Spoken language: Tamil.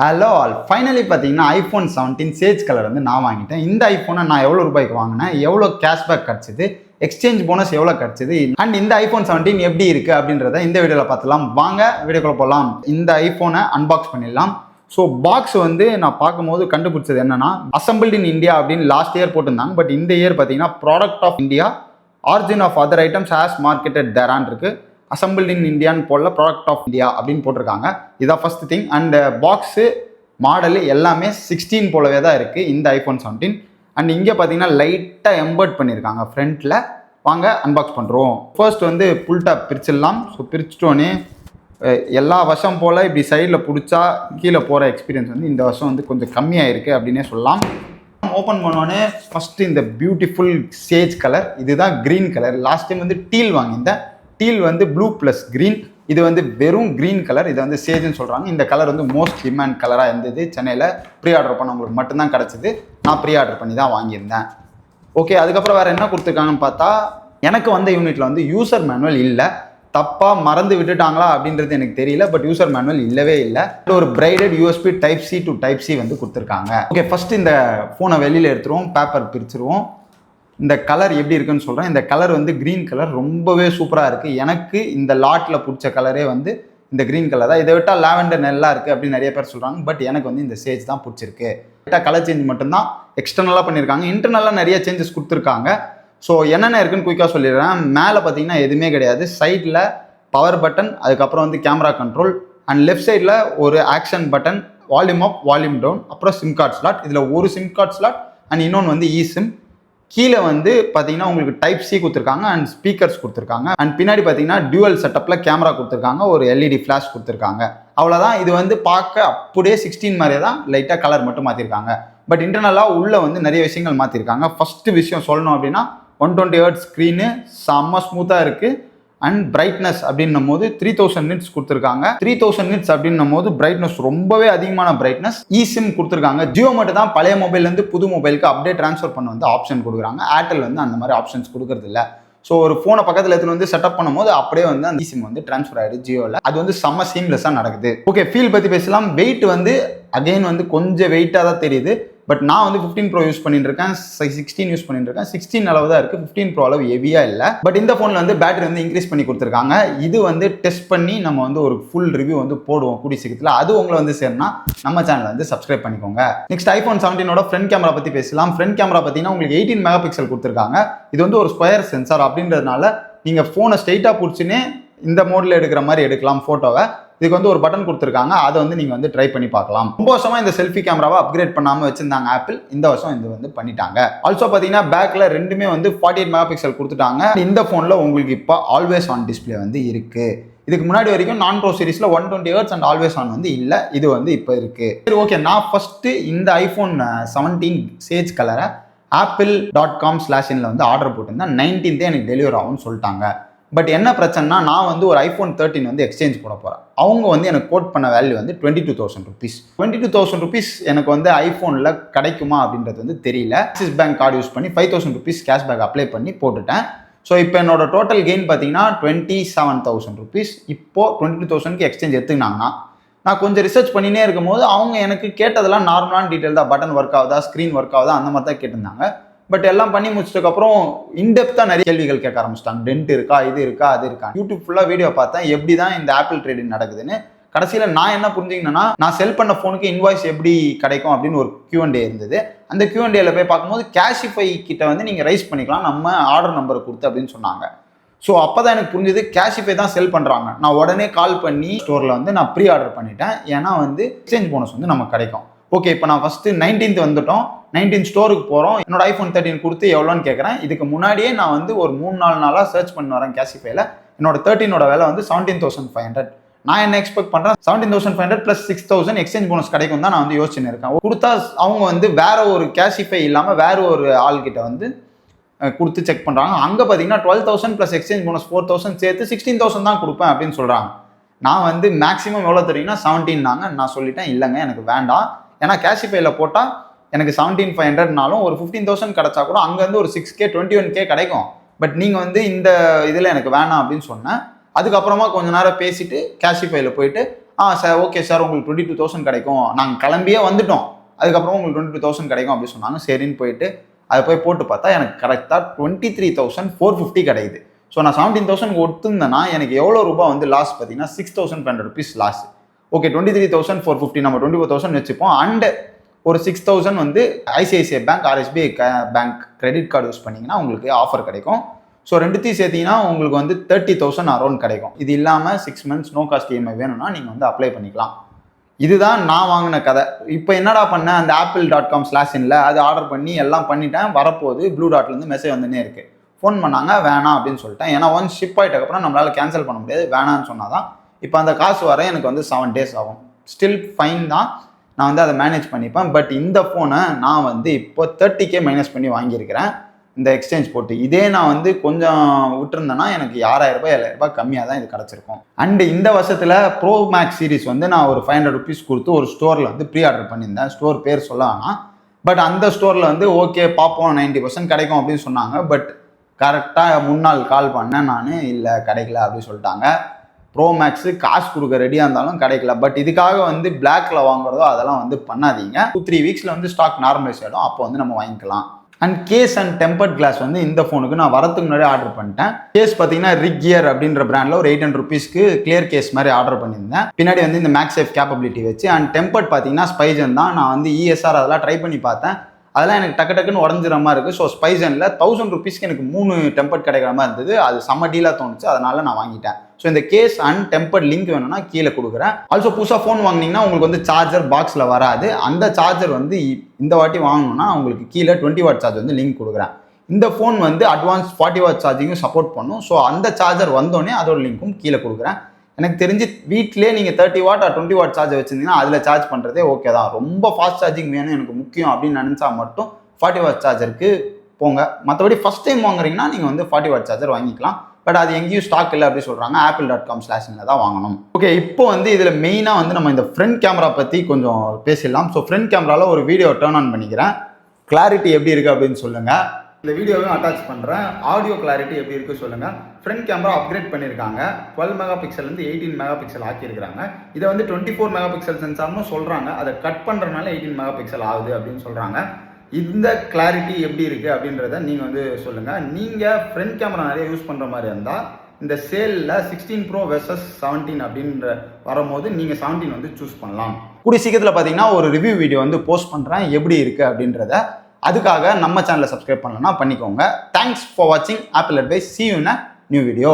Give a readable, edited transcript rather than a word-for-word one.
ஹலோ ஆல் ஃபைனலி பார்த்தீங்கன்னா ஐஃபோன் 17 சேஜ் கலர் வந்து நான் வாங்கிட்டேன். இந்த ஐஃபோனை நான் எவ்வளோ ரூபாய்க்கு வாங்கினேன், எவ்வளோ கேஷ்பேக் கிடச்சிது, எக்ஸ்சேஞ்ச் போனஸ் எவ்வளோ கிடச்சிது, அண்ட் இந்த ஐஃபோன் 17 எப்படி இருக்குது அப்படின்றத இந்த வீடியோவில் பார்த்துலாம். வாங்க வீடியோக்குள்ள போகலாம். இந்த ஐஃபோனை அன்பாக்ஸ் பண்ணிடலாம். ஸோ பாக்ஸ் வந்து நான் பார்க்கும்போது கண்டுபிடிச்சது என்னன்னா, அசம்பிள்ட் இன் இந்தியா அப்படின்னு லாஸ்ட் இயர் போட்டிருந்தாங்க. பட் இந்த இயர் பார்த்தீங்கன்னா product of India, origin of other items has marketed தேரான் இருக்குது. அசம்பிள்ட் இன் இந்தியான்னு போடல, ப்ராடக்ட் ஆஃப் இந்தியா அப்படின்னு போட்டிருக்காங்க. இதான் first thing. And box model எல்லாமே 16 போலவே தான் இருக்குது இந்த ஐஃபோன் 17. அண்ட் இங்கே பார்த்தீங்கன்னா லைட்டாக எம்பர்ட் பண்ணியிருக்காங்க ஃப்ரண்ட்டில். வாங்க அன்பாக்ஸ் பண்ணுறோம். ஃபர்ஸ்ட் வந்து புல் டாப் பிரிச்சிடலாம். ஸோ பிரிச்சிட்டோன்னே எல்லா வருஷம் போல் இப்படி சைடில் பிடிச்சா கீழே போகிற எக்ஸ்பீரியன்ஸ் வந்து இந்த வருஷம் வந்து கொஞ்சம் கம்மியாக இருக்குது அப்படின்னே சொல்லலாம். ஓப்பன் பண்ணோன்னே ஃபஸ்ட்டு இந்த பியூட்டிஃபுல் சேஜ் கலர், இதுதான் க்ரீன் கலர். லாஸ்ட் டைம் வந்து டீல் வாங்கியிருந்தேன். டீல் வந்து ப்ளூ ப்ளஸ் க்ரீன், இது வந்து வெறும் க்ரீன் கலர். இதை வந்து சேஜ்னு சொல்கிறாங்க. இந்த கலர் வந்து மோஸ்ட் டிமாண்ட் கலராக இருந்தது. சென்னையில் ப்ரீ ஆர்டர் பண்ணவங்களுக்கு மட்டும்தான் கிடச்சிது. நான் ப்ரீ ஆர்டர் பண்ணி தான் வாங்கியிருந்தேன். ஓகே, அதுக்கப்புறம் வேறு என்ன கொடுத்துருக்காங்கன்னு பார்த்தா, எனக்கு வந்த யூனிட்டில் வந்து யூசர் மேனுவல் இல்லை. தப்பாக மறந்து விட்டுட்டாங்களா அப்படின்றது எனக்கு தெரியல. பட் யூசர் மேனுவல் இல்லவே இல்லை. ஒரு braided USB type C to type C வந்து கொடுத்துருக்காங்க. ஓகே, ஃபஸ்ட்டு இந்த ஃபோனை வெளியில் எடுத்துருவோம், பேப்பர் பிரிச்சுருவோம். இந்த கலர் எப்படி இருக்குன்னு சொல்கிறேன். இந்த கலர் வந்து க்ரீன் கலர் ரொம்பவே சூப்பராக இருக்குது. எனக்கு இந்த லாட்டில் பிடிச்ச கலரே வந்து இந்த க்ரீன் கலர் தான். இதை விட்டால் லாவெண்டர் நல்லா இருக்குது அப்படின்னு நிறைய பேர் சொல்கிறாங்க. பட் எனக்கு வந்து இந்த சேஜ் தான் பிடிச்சிருக்கு. விட்டால் கலர் சேஞ்ச் மட்டும்தான் எக்ஸ்டர்னலாக பண்ணியிருக்காங்க. இன்டர்னலாக நிறைய சேஞ்சஸ் கொடுத்துருக்காங்க. ஸோ என்னென்ன இருக்குன்னு குயிக்காக சொல்லிடுறேன். மேலே பார்த்தீங்கன்னா எதுவுமே கிடையாது. சைடில் பவர் பட்டன், அதுக்கப்புறம் வந்து கேமரா கண்ட்ரோல், அண்ட் லெஃப்ட் சைடில் ஒரு action button, volume up volume down, அப்புறம் சிம் கார்டு ஸ்லாட். இதில் ஒரு சிம் கார்டு ஸ்லாட் அண்ட் இன்னொன்று வந்து இ சிம். கீழே வந்து பார்த்தீங்கன்னா உங்களுக்கு டைப் சி கொடுத்துருக்காங்க அண்ட் ஸ்பீக்கர்ஸ் கொடுத்துருக்காங்க. அண்ட் பின்னாடி பார்த்தீங்கன்னா டியூவல் செட்டப்பில் கேமரா கொடுத்துருக்காங்க, ஒரு எல்இடி ஃப்ளாஷ் கொடுத்துருக்காங்க. அவ்வளோதான். இது வந்து பார்க்க அப்படியே 16 மாதிரியே தான், லைட்டாக கலர் மட்டும் மாற்றிருக்காங்க. பட் இன்டர்னலாக உள்ளே வந்து நிறைய விஷயங்கள் மாற்றிருக்காங்க. ஃபஸ்ட்டு விஷயம் சொல்லணும் அப்படின்னா 120 ஹெர்ட்ஸ் ஸ்க்ரீனு செம்ம ஸ்மூத்தாக இருக்குது. அண்ட் பிரைட்னஸ் அப்படின்னும் போது 3000 நிட்ஸ் கொடுத்துருக்காங்க. 3000 நிட்ஸ் அப்படின்னும் போது பிரைட்னஸ் ரொம்பவே அதிகமான பிரைட்னஸ். இ சிம் கொடுத்துருக்காங்க. ஜியோ மட்டும் தான் பழைய மொபைல்லேருந்து புது மொபைலுக்கு அப்படியே ட்ரான்ஸ்ஃபர் பண்ண வந்து ஆப்ஷன் கொடுக்குறாங்க. ஏர்டெல் வந்து அந்த மாதிரி ஆப்ஷன்ஸ் கொடுக்கறது இல்லை. ஸோ ஒரு ஃபோனை பக்கத்தில் எடுத்துகிட்டு வந்து செட்டப் பண்ணும்போது அப்படியே வந்து அந்த சிம் வந்து ட்ரான்ஸ்ஃபர் ஆகிடுது ஜியோவில். அது வந்து செம்ம சீம்லெஸ்ஸாக நடக்குது. ஓகே, ஃபீல் பற்றி பேசலாம். வெயிட் வந்து அகைன் வந்து கொஞ்சம் வெயிட்டாக தான் தெரியுது. பட் நான் வந்து 15 ப்ரோ யூஸ் பண்ணிட்டு இருக்கேன், 16 யூஸ் பண்ணிட்டு இருக்கேன். 16 அளவு தான் இருக்குது, 15 ப்ரோ அளவு ஹெவியாக இல்லை. பட் இந்த ஃபோனில் வந்து பேட்டரி வந்து இன்க்ரீஸ் பண்ணி கொடுத்துருக்காங்க. இது வந்து டெஸ்ட் பண்ணி நம்ம வந்து ஒரு ஃபுல் ரிவ்யூ வந்து போடுவோம் கூடிய சீக்கிரத்தில். அது உங்களை வந்து சேரனா நம்ம சேனலை வந்து சப்ஸ்கிரைப் பண்ணிக்கோங்க. நெக்ஸ்ட் ஐஃபோன் 17ஓட ஃப்ரண்ட் கேமரா பற்றி பேசலாம். ஃப்ரண்ட் கேமரா பார்த்தீங்கன்னா உங்களுக்கு 18 மெகா பிக்சல் கொடுத்துருக்காங்க. இது வந்து ஒரு ஸ்கொயர் சென்சார் அப்படின்றதுனால நீங்கள் ஃபோனை ஸ்ட்ரெயிட்டாக பிடிச்சின்னு இந்த மோடில் எடுக்கிற மாதிரி எடுக்கலாம் ஃபோட்டோவை. இதுக்கு வந்து ஒரு பட்டன் கொடுத்துருக்காங்க. அதை வந்து நீங்கள் வந்து ட்ரை பண்ணி பார்க்கலாம். ரொம்ப வருஷமாக இந்த செல்ஃபி கேமராவை அப்கிரேட் பண்ணாமல் வச்சிருந்தாங்க ஆப்பிள். இந்த வருஷம் இது வந்து பண்ணிட்டாங்க. ஆல்சோ பார்த்தீங்கன்னா பேக்கில் ரெண்டுமே வந்து 48 மெகா பிக்சல் கொடுத்துட்டாங்க. இந்த ஃபோனில் உங்களுக்கு இப்போ ஆல்வேஸ் ஆன் டிஸ்பிளே வந்து இருக்குது. இதுக்கு முன்னாடி வரைக்கும் நான் ப்ரோ சீரிஸில் 120 ஹெர்ட்ஸ் அண்ட் ஆல்வேஸ் ஆன் வந்து இல்லை. இது வந்து இப்போ இருக்குது. சரி, ஓகே, நான் ஃபஸ்ட்டு இந்த ஐஃபோன் 17 சேஜ் கலரை apple.com/in வந்து ஆர்டர் போட்டிருந்தேன். 19th எனக்கு டெலிவரி ஆகும்னு சொல்லிட்டாங்க. பட் என்ன பிரச்சனைனா, நான் வந்து ஒரு ஐஃபோன் 13 வந்து எக்ஸ்சேஞ்ச் போட போகிறேன். அவங்க வந்து எனக்கு கோட் பண்ண வேல்யூ வந்து 22,000 ருபீஸ். 22,000 ருபீஸ் எனக்கு வந்து ஐஃபோனில் கிடைக்குமா அப்படின்றது வந்து தெரியல. ஆக்சிஸ் பேங்க் கார்டு யூஸ் பண்ணி 5,000 ருபீஸ் கேஷ்பேக் அப்ளை பண்ணி போட்டுட்டேன். ஸோ இப்போ என்னோட டோட்டல் கெயின் பார்த்தீங்கன்னா 27,000 ருபீஸ். இப்போது 22,000க்கு எக்ஸ்சேஞ்ச் எடுத்துக்கினாங்கன்னா, நான் கொஞ்சம் ரிசர்ச் பண்ணினே இருக்கும்போது அவங்க எனக்கு கேட்டதெல்லாம் நார்மலான டீட்டெயில் தான். பட்டன் ஒர்க் ஆகுதா, ஸ்க்ரீன் ஒர்க் ஆகுதா, அந்த மாதிரி தான் கேட்டிருந்தாங்க. பட் எல்லாம் பண்ணி முடிச்சதுக்கப்புறம் இன்டெப்த்தாக நிறைய கேள்விகள் கேட்க ஆரம்பிச்சிட்டாங்க. டென்ட் இருக்கா, இது இருக்கா, அது இருக்கா. யூடியூப் ஃபுல்லாக வீடியோ பார்த்தேன் எப்படி தான் இந்த ஆப்பிள் ட்ரேடிங் நடக்குதுன்னு. கடைசியில் நான் என்ன புரிஞ்சுக்கினேன்னா, நான் செல் பண்ண ஃபோனுக்கு இன்வாய்ஸ் எப்படி கிடைக்கும் அப்படின்னு ஒரு Q&A இருந்தது. அந்த Q&Aல போய் பார்க்கும்போது கேஷிஃபை கிட்ட வந்து நீங்கள் ரைஸ் பண்ணிக்கலாம் நம்ம ஆர்டர் நம்பரை கொடுத்து அப்படின்னு சொன்னாங்க. ஸோ அப்போ தான் எனக்கு புரிஞ்சது கேஷிஃபை தான் செல் பண்ணுறாங்க. நான் உடனே கால் பண்ணி ஸ்டோரில் வந்து நான் ப்ரீ ஆர்டர் பண்ணிட்டேன். ஏன்னா வந்து எக்ஸ்சேஞ்ச் போனஸ் வந்து நமக்கு கிடைக்கும். ஓகே, இப்போ நான் ஃபஸ்ட்டு 19th வந்துட்டோம். 19 ஸ்டோருக்கு போகிறோம். என்னோட ஐஃபோன் 13 கொடுத்து எவ்வளோன்னு கேட்குறேன். இதுக்கு முன்னாடியே நான் வந்து ஒரு 3-4 நாளாக சர்ச் பண்ணி வரேன் கேஷிஃபைல. என்னோட 13ஓட விலை வந்து 17,500. நான் என்ன எக்ஸ்பெக்ட் பண்ணுறேன், 17,500 + 6,000 எக்ஸ்சேஞ்ச் போனஸ் கிடைக்கும் தான் நான் வந்து யோசிச்சுன்னு இருக்கேன். கொடுத்தா அவங்க வந்து வேற ஒரு கேஷிஃபை இல்லாமல் வேற ஒரு ஆள்கிட்ட வந்து கொடுத்து செக் பண்ணுறாங்க. அங்கே பார்த்தீங்கன்னா 12,000 + எக்ஸ்சேஞ்ச் போனஸ் 4,000 சேர்த்து 16,000 தான் கொடுப்பேன் அப்படின்னு சொல்கிறாங்க. நான் வந்து மேக்ஸிமம் எவ்வளோ தெரியுங்கன்னா 17 தாங்க. நான் சொல்லிட்டேன் இல்லைங்க எனக்கு வேண்டாம். ஏன்னா கேஷிஃபைல போட்டால் எனக்கு 17,500னாலும் ஒரு 15,000 கிடச்சா கூட அங்கேருந்து ஒரு 6K 21K கிடைக்கும். பட் நீங்கள் வந்து இந்த இதில் எனக்கு வேணாம் அப்படின்னு சொன்னேன். அதுக்கப்புறமா கொஞ்ச நேரம் பேசிட்டு கேஷிஃபைல போயிட்டு சார் ஓகே சார் உங்களுக்கு 22,000 கிடைக்கும், நாங்கள் கிளம்பியே வந்துட்டோம், அதுக்கப்புறம் உங்களுக்கு 22,000 கிடைக்கும் அப்படின்னு சொன்னாங்க. சரின்னு போயிட்டு அதை போய் போட்டு பார்த்தா எனக்கு கரெக்டாக 23,450 கிடைக்குது. ஸோ நான் 17,000 ஒத்துந்தேன்னா எனக்கு எவ்வளோ ரூபாய் வந்து லாஸ் பார்த்தீங்கன்னா 6,500 rupees லாஸ். ஓகே 23,450 நம்ம 24,000 வச்சுப்போம். அண்ட் ஒரு 6,000 வந்து ICICI bank or SBI bank credit card use பண்ணிங்கன்னா உங்களுக்கு ஆஃபர் கிடைக்கும். ஸோ ரெண்டுத்தையும் சேர்த்திங்கன்னா உங்களுக்கு வந்து 30,000 அரௌண்ட் கிடைக்கும். இது இல்லாமல் 6 months நோ காஸ்ட் இஎம்ஐ வேணும்னா நீங்கள் வந்து அப்ளை பண்ணிக்கலாம். இதுதான் நான் வாங்கின கதை. இப்போ என்னடா பண்ணேன், அந்த apple.com/inல அது ஆர்டர் பண்ணி எல்லாம் பண்ணிட்டேன். வரப்போது ப்ளூ டாட்லேருந்து மெசேஜ் வந்துனே இருக்குது. ஃபோன் பண்ணாங்க, வேணாம் அப்படின்னு சொல்லிட்டேன். ஏன்னா ஒன்ஸ் ஷிப் ஆகிட்டக்கப்புறம் நம்மளால் கேன்சல் பண்ண முடியாது, வேணான்னு சொன்னால் தான். இப்போ அந்த காசு வர எனக்கு வந்து 7 days ஆகும். ஸ்டில் ஃபைன் தான், நான் வந்து அதை மேனேஜ் பண்ணிப்பேன். பட் இந்த ஃபோனை நான் வந்து இப்போ 30K மைனஸ் பண்ணி வாங்கியிருக்கிறேன் இந்த எக்ஸ்சேஞ்ச் போட்டு. இதே நான் வந்து கொஞ்சம் விட்டுருந்தேன்னா எனக்கு 6,000 7,000 கம்மியாக தான் இது கிடச்சிருக்கும். அண்டு இந்த வருஷத்தில் ப்ரோ மேக்ஸ் சீரிஸ் வந்து நான் ஒரு 500 rupees கொடுத்து ஒரு ஸ்டோரில் வந்து ப்ரீ ஆர்டர் பண்ணியிருந்தேன். ஸ்டோர் பேர் சொல்லலாம். பட் அந்த ஸ்டோரில் வந்து ஓகே பார்ப்போம் 90% கிடைக்கும் அப்படின்னு சொன்னாங்க. பட் கரெக்டாக முன்னாள் கால் பண்ணேன் நான், இல்லை கிடைக்கல அப்படின்னு சொல்லிட்டாங்க. ப்ரோ மேக்ஸு காசு கொடுக்க ரெடியாக இருந்தாலும் கிடைக்கல. பட் இதுக்காக வந்து பிளாக்ல வாங்குறதோ அதெல்லாம் வந்து பண்ணாதீங்க. 2-3 weeksல வந்து ஸ்டாக் நார்மலைஸ் ஆகிடும், அப்போ வந்து நம்ம வாங்கிக்கலாம். And case and tempered glass வந்து இந்த ஃபோனுக்கு நான் வரதுக்கு முன்னாடி ஆர்டர் பண்ணிட்டேன். கேஸ் பார்த்தீங்கன்னா ரிக் கியர் அப்படின்ற பிராண்டில் ஒரு 800 rupeesக்கு கிளியர் கேஸ் மாதிரி ஆர்டர் பண்ணியிருந்தேன். பின்னாடி வந்து இந்த மேக்ஸேஃப் கேப்பபிலிட்டி வச்சு. அண்ட் டெம்பர்ட் பார்த்தீங்கன்னா ஸ்பைஜன் தான். நான் வந்து ESR அதெல்லாம் ட்ரை பண்ணி பார்த்தேன், அதெல்லாம் எனக்கு டக்குன்னு உடஞ்சிற மாதிரி இருக்குது. ஸோ ஸ்பைசனில் 1000 rupeesக்கு எனக்கு 3 டெம்பர்ட் கிடைக்கிற மாதிரி இருந்தது. அது செம்ம டீலாக தோணுச்சு, அதனால நான் வாங்கிட்டேன். ஸோ இந்த கேஸ் அண்ட் டெம்பர்ட் லிங்க் வேணும்னா கீழே கொடுக்குறேன். ஆல்சோ புதுசாக ஃபோன் வாங்கினீங்கன்னா உங்களுக்கு வந்து சார்ஜர் பாக்ஸில் வராது. அந்த சார்ஜர் வந்து இந்த வாட்டி வாங்கணும்னா உங்களுக்கு கீழே 20 watt சார்ஜ் வந்து லிங்க் கொடுக்குறேன். இந்த ஃபோன் வந்து அட்வான்ஸ் 40 watt சார்ஜிங்கும் சப்போர்ட் பண்ணும். ஸோ அந்த சார்ஜர் வந்தோடனே அதோட லிங்க்கும் கீழே கொடுக்குறேன். எனக்கு தெரிஞ்சு வீட்டிலே நீங்கள் 30 watt or 20 watt சார்ஜ் வச்சுருந்தீங்கன்னா அதில் சார்ஜ் பண்ணுறதே ஓகே தான். ரொம்ப ஃபாஸ்ட் சார்ஜிங் வேணும் எனக்கு முக்கியம் அப்படின்னு நினச்சா மட்டும் 40 watt சார்ஜருக்கு போங்க. மற்றபடி ஃபஸ்ட் டைம் வாங்குறீங்கன்னா நீங்கள் வந்து 40 watt சார்ஜர் வாங்கிக்கலாம். பட் அது எங்கேயும் ஸ்டாக் இல்லை அப்படி சொல்கிறாங்க. apple.com/inல தான் வாங்கணும். ஓகே, இப்போ வந்து இதில் மெயினாக வந்து நம்ம இந்த ஃப்ரண்ட் கேமரா பற்றி கொஞ்சம் பேசிடலாம். ஸோ ஃப்ரண்ட் கேமராவில் ஒரு வீடியோ டர்ன் ஆன் பண்ணிக்கிறேன். கிளாரிட்டி எப்படி இருக்குது அப்படின்னு சொல்லுங்கள். இந்த வீடியோவையும் அட்டாச் பண்ணுறேன். ஆடியோ கிளாரிட்டி எப்படி இருக்குது சொல்லுங்கள். ஃப்ரண்ட் கேமரா அப்கிரேட் பண்ணியிருக்காங்க. 12 MP வந்து 18 MP ஆக்கியிருக்காங்க. இதை வந்து 24 MP சென்சார்னு சொல்கிறாங்க. அதை கட் பண்ணுறதுனால 18 MP ஆகுது அப்படின்னு சொல்கிறாங்க. இந்த கிளாரிட்டி எப்படி இருக்குது அப்படின்றத நீங்கள் வந்து சொல்லுங்கள். நீங்கள் ஃப்ரண்ட் கேமரா நிறைய யூஸ் பண்ணுற மாதிரி இருந்தால் இந்த சேலில் 16 Pro வெர்சஸ் 17 அப்படின்ற வரும்போது நீங்கள் 17 வந்து சூஸ் பண்ணலாம். கூடிய சீக்கிரத்தில் பார்த்தீங்கன்னா ஒரு ரிவ்யூ வீடியோ வந்து போஸ்ட் பண்ணுறேன் எப்படி இருக்குது அப்படின்றத. அதுக்காக நம்ம சேனலை சப்ஸ்கிரைப் பண்ணலன்னா பண்ணிக்கோங்க. தேங்க்ஸ் ஃபார் வாட்சிங் apple advice. See you in a new video.